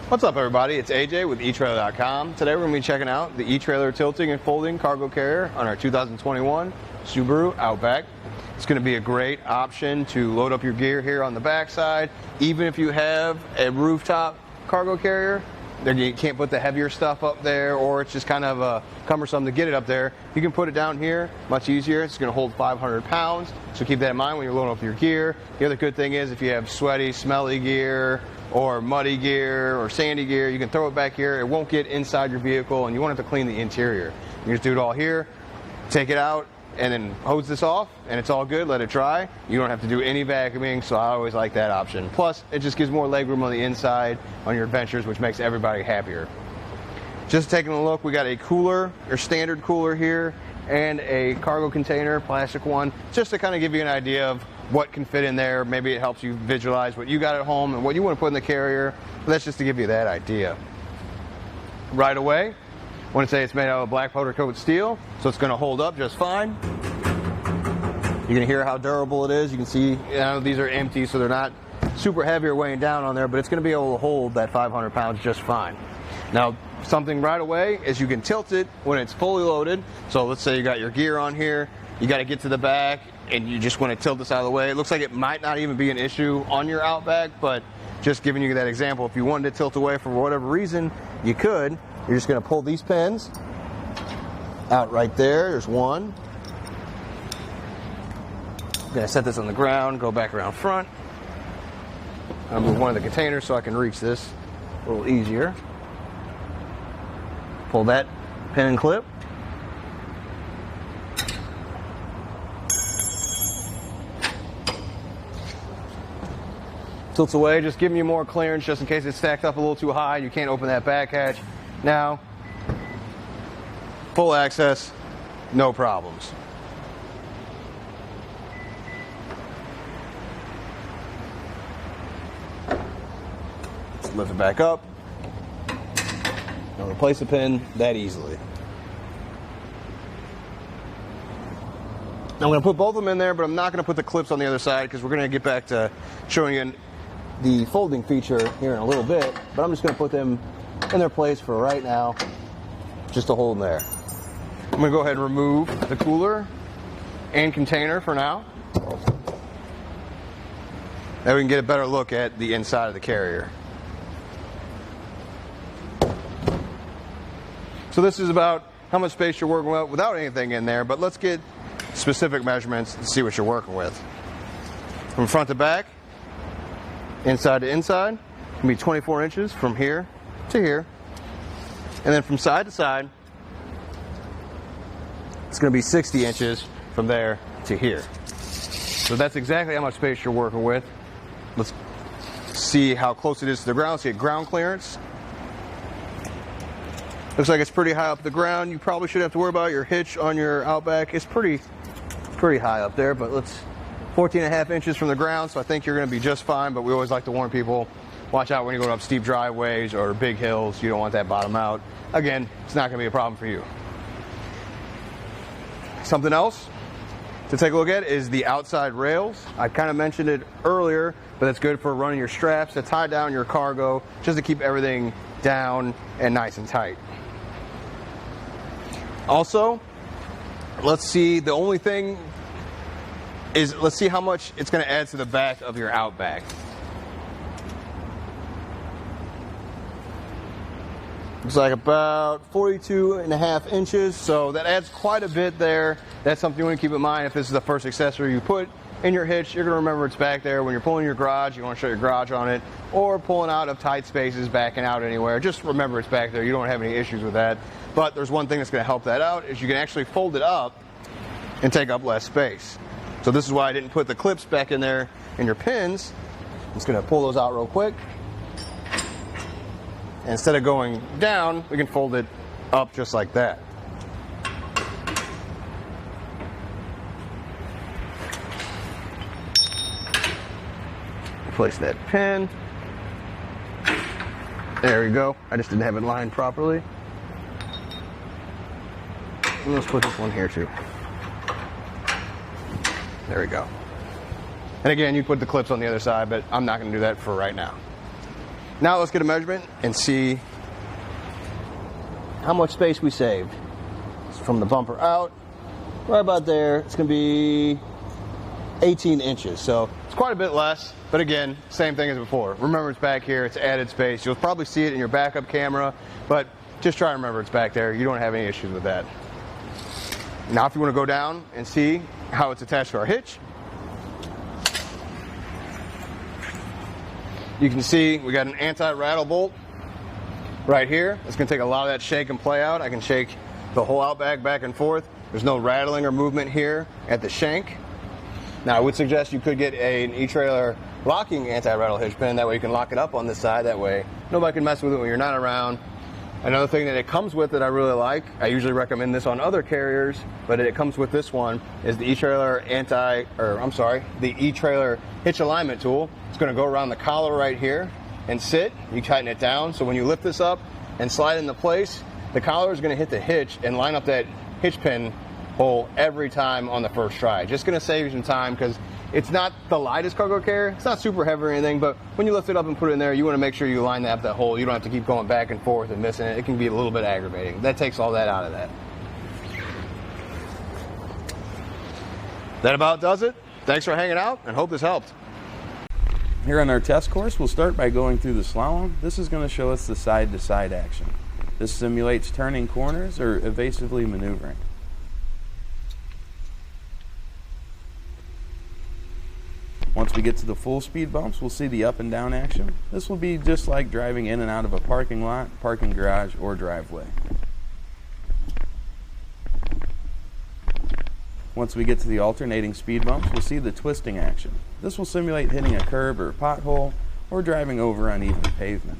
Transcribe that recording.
What's up, everybody? It's AJ with etrailer.com. Today we're going to be checking out the eTrailer tilting and folding cargo carrier on our 2021 Subaru Outback. It's going to be a great option to load up your gear here on the backside. Even if you have a rooftop cargo carrier, you can't put the heavier stuff up there, or it's just kind of cumbersome to get it up there. You can put it down here, much easier. It's going to hold 500 pounds, so keep that in mind when you're loading up your gear. The other good thing is if you have sweaty, smelly gear, or muddy gear, or sandy gear, you can throw it back here. It won't get inside your vehicle, and you won't have to clean the interior. You just do it all here, take it out, and then hose this off, and it's all good. Let it dry. You don't have to do any vacuuming, so I always like that option. Plus, it just gives more legroom on the inside on your adventures, which makes everybody happier. Just taking a look, we got a cooler, your standard cooler here, and a cargo container, plastic one, just to kind of give you an idea of what can fit in there. Maybe it helps you visualize what you got at home and what you want to put in the carrier. But that's just to give you that idea. Right away, I want to say it's made out of black powder coated steel, so it's going to hold up just fine. You can hear how durable it is. You can see, these are empty, so they're not super heavy or weighing down on there, but it's going to be able to hold that 500 pounds just fine. Now, something right away is you can tilt it when it's fully loaded. So let's say you got your gear on here, you got to get to the back, and you just want to tilt this out of the way. It looks like it might not even be an issue on your Outback, but just giving you that example, if you wanted to tilt away for whatever reason, you could. You're just going to pull these pins out right there. There's one. I'm going to set this on the ground, go back around front. I'll move one of the containers so I can reach this a little easier. Pull that pin and clip. Tilts away, just giving you more clearance just in case it's stacked up a little too high and you can't open that back hatch. Now, full access, no problems. Let's lift it back up. And replace the pin that easily. I'm going to put both of them in there, but I'm not going to put the clips on the other side because we're going to get back to showing you the folding feature here in a little bit, but I'm just going to put them in their place for right now, just to hold them there. I'm going to go ahead and remove the cooler and container for now. Now we can get a better look at the inside of the carrier. So this is about how much space you're working with without anything in there, but let's get specific measurements and see what you're working with. From front to back, inside to inside, it's going to be 24 inches from here to here. And then from side to side, it's going to be 60 inches from there to here. So that's exactly how much space you're working with. Let's see how close it is to the ground. See ground clearance. Looks like it's pretty high up the ground. You probably shouldn't have to worry about your hitch on your Outback. It's pretty high up there, but let's 14.5 inches from the ground, so I think you're going to be just fine, but we always like to warn people, watch out when you're going up steep driveways or big hills. You don't want that bottom out. Again, it's not going to be a problem for you. Something else to take a look at is the outside rails. I kind of mentioned it earlier, but it's good for running your straps to tie down your cargo, just to keep everything down and nice and tight. Also, let's see, the only thing is, let's see how much it's going to add to the back of your Outback. It's like about 42.5 inches, so that adds quite a bit there. That's something you want to keep in mind. If this is the first accessory you put in your hitch, you're going to remember it's back there. When you're pulling your garage, you want to show your garage on it, or pulling out of tight spaces, backing out anywhere. Just remember it's back there. You don't have any issues with that. But there's one thing that's going to help that out, is you can actually fold it up and take up less space. So this is why I didn't put the clips back in there in your pins. I'm just going to pull those out real quick. And instead of going down, we can fold it up just like that. Place that pin. There we go. I just didn't have it lined properly. And let's put this one here too. There we go. And again, you put the clips on the other side, but I'm not going to do that for right now. Now let's get a measurement and see how much space we saved. From the bumper out, right about there, it's going to be 18 inches. So it's quite a bit less, but again, same thing as before. Remember, it's back here, it's added space. You'll probably see it in your backup camera, but just try to remember it's back there. You don't have any issues with that. Now, if you want to go down and see how it's attached to our hitch, you can see we got an anti-rattle bolt right here. It's going to take a lot of that shake and play out. I can shake the whole Outback back and forth. There's no rattling or movement here at the shank. Now, I would suggest you could get an eTrailer locking anti-rattle hitch pin. That way you can lock it up on this side. That way nobody can mess with it when you're not around. Another thing that it comes with that I really like, I usually recommend this on other carriers, but it comes with this one, is the eTrailer the eTrailer hitch alignment tool. It's going to go around the collar right here and sit. You tighten it down, so when you lift this up and slide into place, the collar is going to hit the hitch and line up that hitch pin hole every time on the first try. Just going to save you some time because it's not the lightest cargo carrier. It's not super heavy or anything, but when you lift it up and put it in there, you want to make sure you line up that hole. You don't have to keep going back and forth and missing it. It can be a little bit aggravating. That takes all that out of that. That about does it. Thanks for hanging out and hope this helped. Here on our test course, we'll start by going through the slalom. This is going to show us the side-to-side action. This simulates turning corners or evasively maneuvering. Once we get to the full speed bumps, we'll see the up and down action. This will be just like driving in and out of a parking lot, parking garage, or driveway. Once we get to the alternating speed bumps, we'll see the twisting action. This will simulate hitting a curb or pothole or driving over uneven pavement.